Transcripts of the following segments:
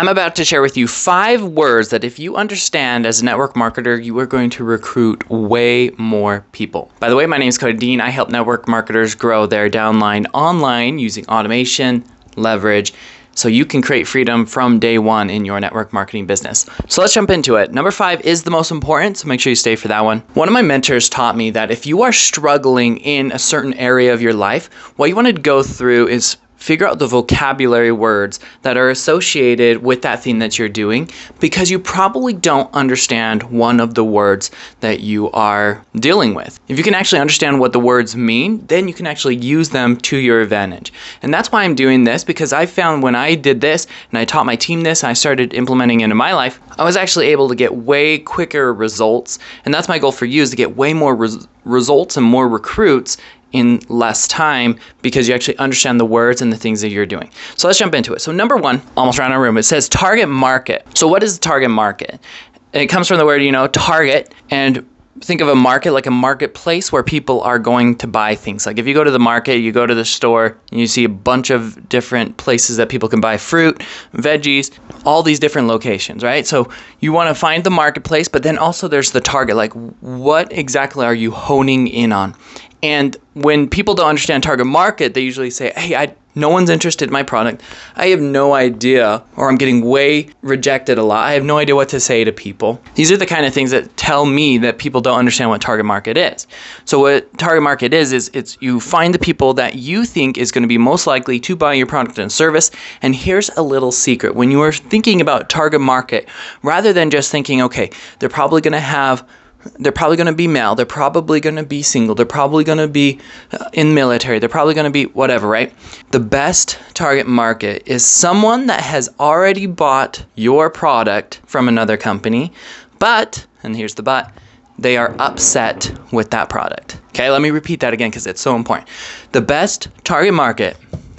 I'm about to share with you 5 words that if you understand as a network marketer, you are going to recruit way more people. By the way, my name is Cody. I help network marketers grow their downline online using automation, leverage, so you can create freedom from day one in your network marketing business. So let's jump into it. Number 5 is the most important, so make sure you stay for that one. One of my mentors taught me that if you are struggling in a certain area of your life, what you want to go through is figure out the vocabulary words that are associated with that thing that you're doing, because you probably don't understand one of the words that you are dealing with. If you can actually understand what the words mean, then you can actually use them to your advantage. And that's why I'm doing this, because I found when I did this and I taught my team this and I started implementing it into my life, I was actually able to get way quicker results. And that's my goal for you, is to get way more results and more recruits in less time, because you actually understand the words and the things that you're doing. So let's jump into it. So number 1, almost around our room, it says target market. So what is the target market? It comes from the word, target, and think of a market like a marketplace where people are going to buy things. Like if you go to the market, you go to the store, and you see a bunch of different places that people can buy fruit, veggies, all these different locations, right? So you want to find the marketplace, but then also there's the target. Like what exactly are you honing in on? And when people don't understand target market, they usually say, hey, no one's interested in my product. I have no idea, or I'm getting way rejected a lot. I have no idea what to say to people. These are the kind of things that tell me that people don't understand what target market is. So what target market is it's you find the people that you think is going to be most likely to buy your product and service. And here's a little secret. When you are thinking about target market, rather than just thinking, okay, they're probably going to be male, they're probably going to be single, they're probably going to be in military, they're probably going to be whatever, right? The best target market is someone that has already bought your product from another company, but, and here's the but, they are upset with that product. Okay, let me repeat that again because it's so important. The best target market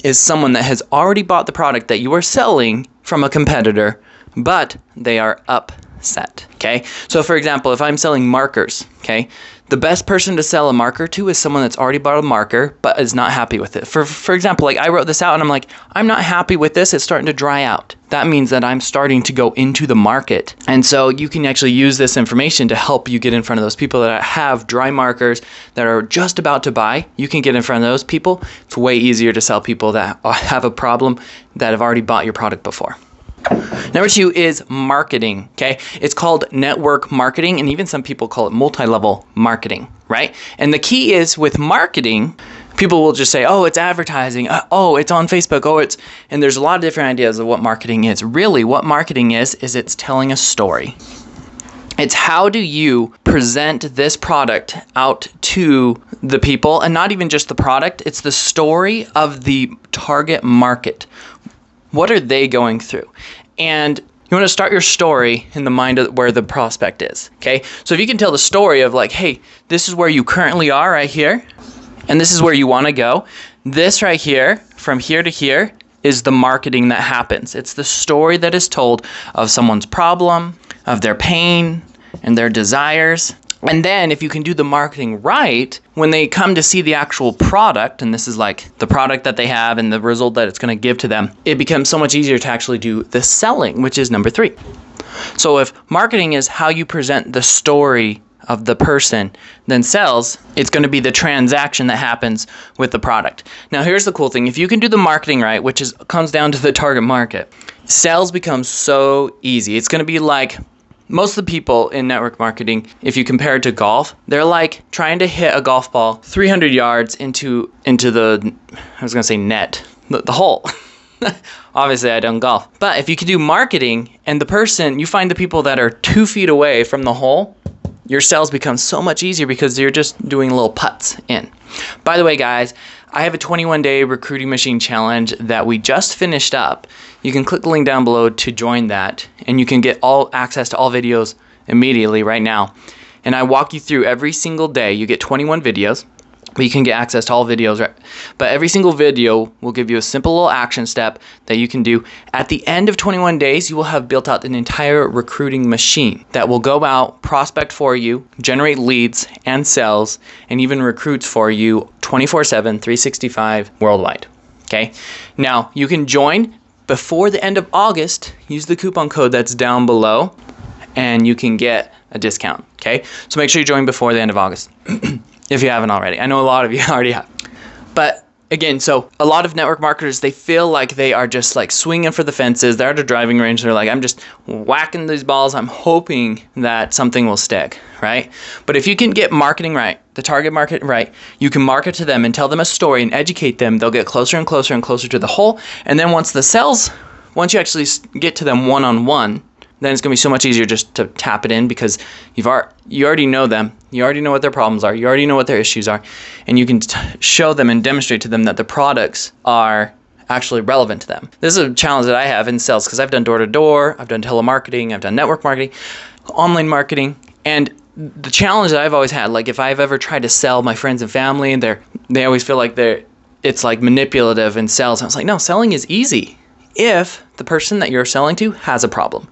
is someone that has already bought the product that you are selling from a competitor, but they are upset. Okay, so for example, if I'm selling markers, okay, the best person to sell a marker to is someone that's already bought a marker but is not happy with it. For example, like I wrote this out and I'm like, I'm not happy with this, it's starting to dry out. That means that I'm starting to go into the market. And so you can actually use this information to help you get in front of those people that have dry markers that are just about to buy. You can get in front of those people. It's way easier to sell people that have a problem that have already bought your product before. Number 2 is marketing, okay? It's called network marketing, and even some people call it multi-level marketing, right? And the key is with marketing, people will just say, oh, it's advertising, oh, it's on Facebook, and there's a lot of different ideas of what marketing is. Really, what marketing is it's telling a story. It's how do you present this product out to the people, and not even just the product, it's the story of the target market. What are they going through? And you want to start your story in the mind of where the prospect is, okay? So if you can tell the story of like, hey, this is where you currently are right here, and this is where you want to go. This right here, from here to here, is the marketing that happens. It's the story that is told of someone's problem, of their pain, and their desires. And then if you can do the marketing right, when they come to see the actual product, and this is like the product that they have and the result that it's going to give to them, it becomes so much easier to actually do the selling, which is number 3. So if marketing is how you present the story of the person, then sales, it's going to be the transaction that happens with the product. Now here's the cool thing. If you can do the marketing right, which comes down to the target market, sales becomes so easy. It's going to be like most of the people in network marketing, if you compare it to golf, they're like trying to hit a golf ball 300 yards into the, I was going to say net, the hole. Obviously, I don't golf. But if you can do marketing and you find the people that are 2 feet away from the hole, your sales become so much easier because you're just doing little putts in. By the way, guys, I have a 21-day recruiting machine challenge that we just finished up. You can click the link down below to join that, and you can get all access to all videos immediately right now. And I walk you through every single day. You get 21 videos, but you can get access to all videos. Right? But every single video will give you a simple little action step that you can do. At the end of 21 days, you will have built out an entire recruiting machine that will go out, prospect for you, generate leads and sales, and even recruits for you 24/7, 365 worldwide. Okay. Now you can join before the end of August, use the coupon code that's down below and you can get a discount, okay? So make sure you join before the end of August if you haven't already. I know a lot of you already have. But again, so a lot of network marketers, they feel like they are just like swinging for the fences. They're at a driving range. They're like, I'm just whacking these balls. I'm hoping that something will stick, right? But if you can get marketing right, the target market right, you can market to them and tell them a story and educate them. They'll get closer and closer and closer to the hole. And then once you actually get to them one-on-one, then it's going to be so much easier just to tap it in because you already know them. You already know what their problems are. You already know what their issues are. And you can show them and demonstrate to them that the products are actually relevant to them. This is a challenge that I have in sales because I've done door-to-door, I've done telemarketing, I've done network marketing, online marketing. And the challenge that I've always had, like if I've ever tried to sell my friends and family and they always feel like it's like manipulative in sales. And I was like, no, selling is easy if the person that you're selling to has a problem.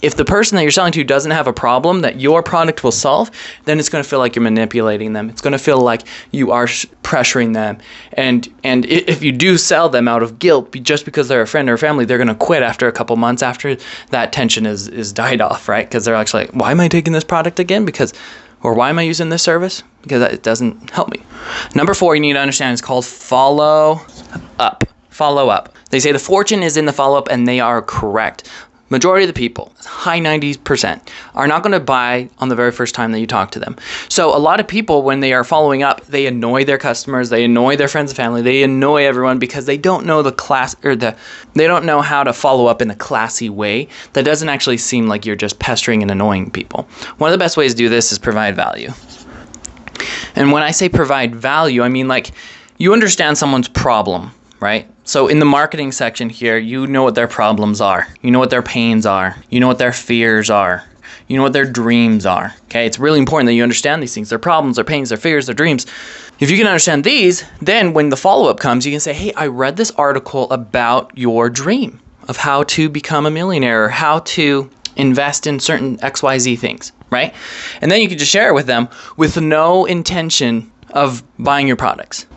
If the person that you're selling to doesn't have a problem that your product will solve, then it's going to feel like you're manipulating them. It's going to feel like you are pressuring them. And if you do sell them out of guilt, just because they're a friend or a family, they're going to quit after a couple months after that tension is died off, right? Because they're actually like, why am I taking this product again? Or why am I using this service? Because it doesn't help me. Number 4 you need to understand is called follow up. Follow up. They say the fortune is in the follow-up, and they are correct. Majority of the people, high 90%, are not going to buy on the very first time that you talk to them. So a lot of people, when they are following up, they annoy their customers, they annoy their friends and family, they annoy everyone because they don't know they don't know how to follow up in a classy way that doesn't actually seem like you're just pestering and annoying people. One of the best ways to do this is provide value. And when I say provide value, I mean like you understand someone's problem, right? So in the marketing section here, you know what their problems are. You know what their pains are. You know what their fears are. You know what their dreams are. Okay, it's really important that you understand these things. Their problems, their pains, their fears, their dreams. If you can understand these, then when the follow-up comes, you can say, hey, I read this article about your dream of how to become a millionaire or how to invest in certain XYZ things, right? And then you can just share it with them with no intention of buying your products.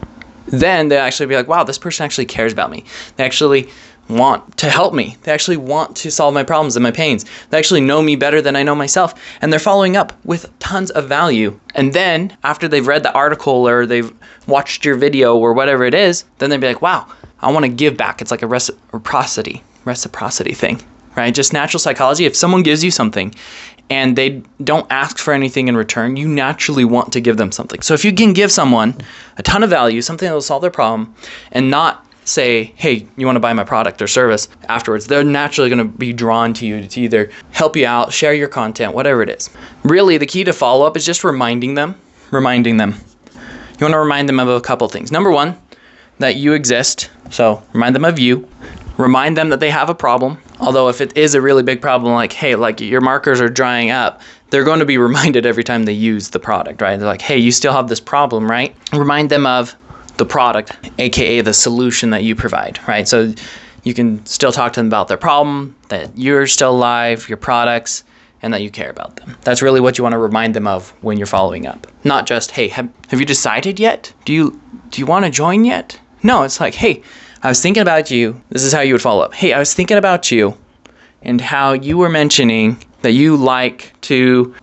Then they'll actually be like, wow, this person actually cares about me. They actually want to help me. They actually want to solve my problems and my pains. They actually know me better than I know myself. And they're following up with tons of value. And then after they've read the article or they've watched your video or whatever it is, then they'll be like, wow, I want to give back. It's like a reciprocity thing, right? Just natural psychology. If someone gives you something and they don't ask for anything in return, you naturally want to give them something. So if you can give someone a ton of value, something that will solve their problem, and not say, hey, you want to buy my product or service afterwards, they're naturally going to be drawn to you to either help you out, share your content, whatever it is. Really, the key to follow-up is just reminding them. You want to remind them of a couple things. Number 1, that you exist. So remind them of you. Remind them that they have a problem. Although if it is a really big problem, like, hey, like your markers are drying up, they're going to be reminded every time they use the product, right? They're like, hey, you still have this problem, right? Remind them of the product, aka the solution that you provide, right? So you can still talk to them about their problem, that you're still alive, your products, and that you care about them. That's really what you want to remind them of when you're following up. Not just, hey, have you decided yet? Do you want to join yet? No, it's like, hey, I was thinking about you. This is how you would follow up. Hey, I was thinking about you and how you were mentioning that you like to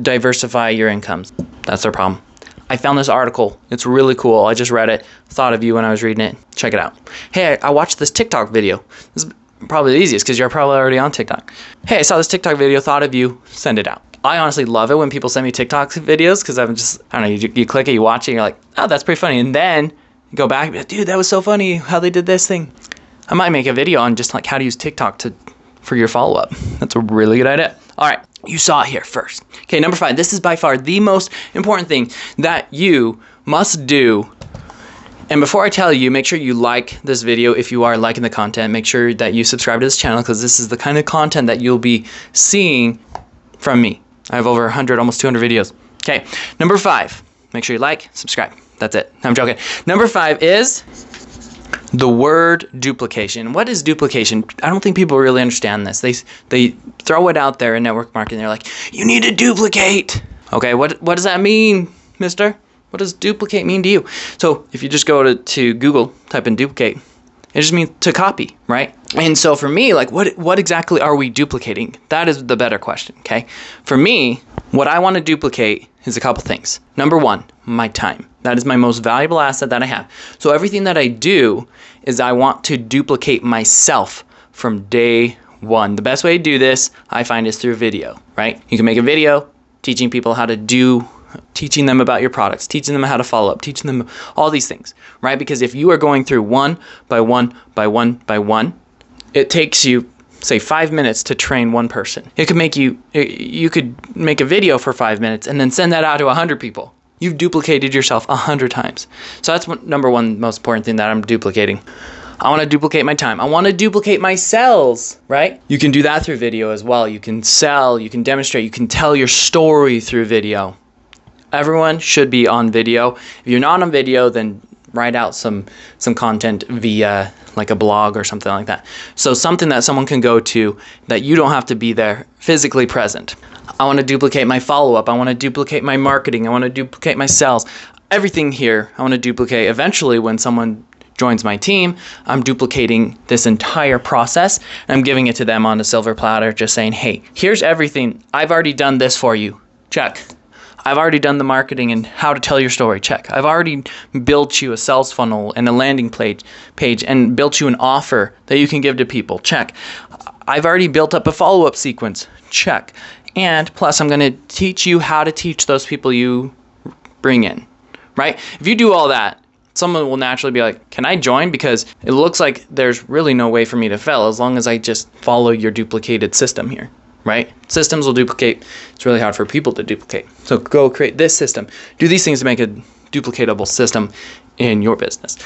diversify your incomes. That's their problem. I found this article. It's really cool. I just read it. Thought of you when I was reading it. Check it out. Hey, I watched this TikTok video. This is probably the easiest because you're probably already on TikTok. Hey, I saw this TikTok video. Thought of you. Send it out. I honestly love it when people send me TikTok videos because I don't know, you click it, you watch it, and you're like, oh, that's pretty funny. And then go back and be like, dude, that was so funny how they did this thing. I might make a video on just like how to use TikTok for your follow-up. That's a really good idea. All right, you saw it here first. Okay, number 5, this is by far the most important thing that you must do. And before I tell you, make sure you like this video if you are liking the content. Make sure that you subscribe to this channel because this is the kind of content that you'll be seeing from me. I have over 100, almost 200 videos. Okay, number 5, make sure you like, subscribe. That's it. I'm joking. Number 5 is the word duplication. What is duplication? I don't think people really understand this. They throw it out there in network marketing. They're like, you need to duplicate. Okay, what does that mean, mister? What does duplicate mean to you? So if you just go to Google, type in duplicate, It just means to copy, right? And so for me, like what exactly are we duplicating? That is the better question, okay? For me, what I want to duplicate is a couple things. Number one, my time. That is my most valuable asset that I have. So everything that I do is I want to duplicate myself from day one. The best way to do this, I find, is through video, right? You can make a video teaching people how to do, teaching them about your products, teaching them how to follow up, teaching them all these things, right? Because if you are going through one by one by one by one, it takes you, say, 5 minutes to train one person. It could make you could make a video for 5 minutes and then send that out to 100 people. You've duplicated yourself 100 times. So that's number one most important thing that I'm duplicating. I want to duplicate my time. I want to duplicate my sales, right? You can do that through video as well. You can sell, you can demonstrate, you can tell your story through video. Everyone should be on video. If you're not on video, then write out some content via like a blog or something like that. So something that someone can go to that you don't have to be there physically present. I want to duplicate my follow-up. I want to duplicate my marketing. I want to duplicate my sales. Everything here I want to duplicate. Eventually, when someone joins my team, I'm duplicating this entire process and I'm giving it to them on a silver platter, just saying, hey, here's everything. I've already done this for you. Check. I've already done the marketing and how to tell your story. Check. I've already built you a sales funnel and a landing page and built you an offer that you can give to people. Check. I've already built up a follow-up sequence. Check. And plus, I'm going to teach you how to teach those people you bring in, right? If you do all that, someone will naturally be like, can I join? Because it looks like there's really no way for me to fail as long as I just follow your duplicated system here, right? Systems will duplicate. It's really hard for people to duplicate. So go create this system. Do these things to make a duplicatable system in your business.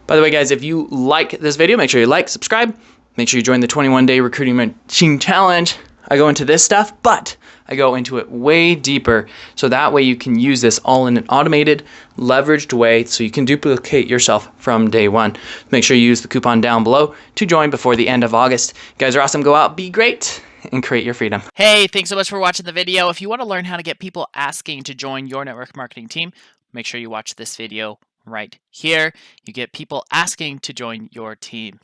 By the way, guys, if you like this video, make sure you like, subscribe. Make sure you join the 21-day recruiting machine challenge. I go into this stuff, but I go into it way deeper, so that way you can use this all in an automated, leveraged way so you can duplicate yourself from day one. Make sure you use the coupon down below to join before the end of August. You guys are awesome. Go out, be great, and create your freedom. Hey, thanks so much for watching the video. If you want to learn how to get people asking to join your network marketing team, make sure you watch this video right here. You get people asking to join your team.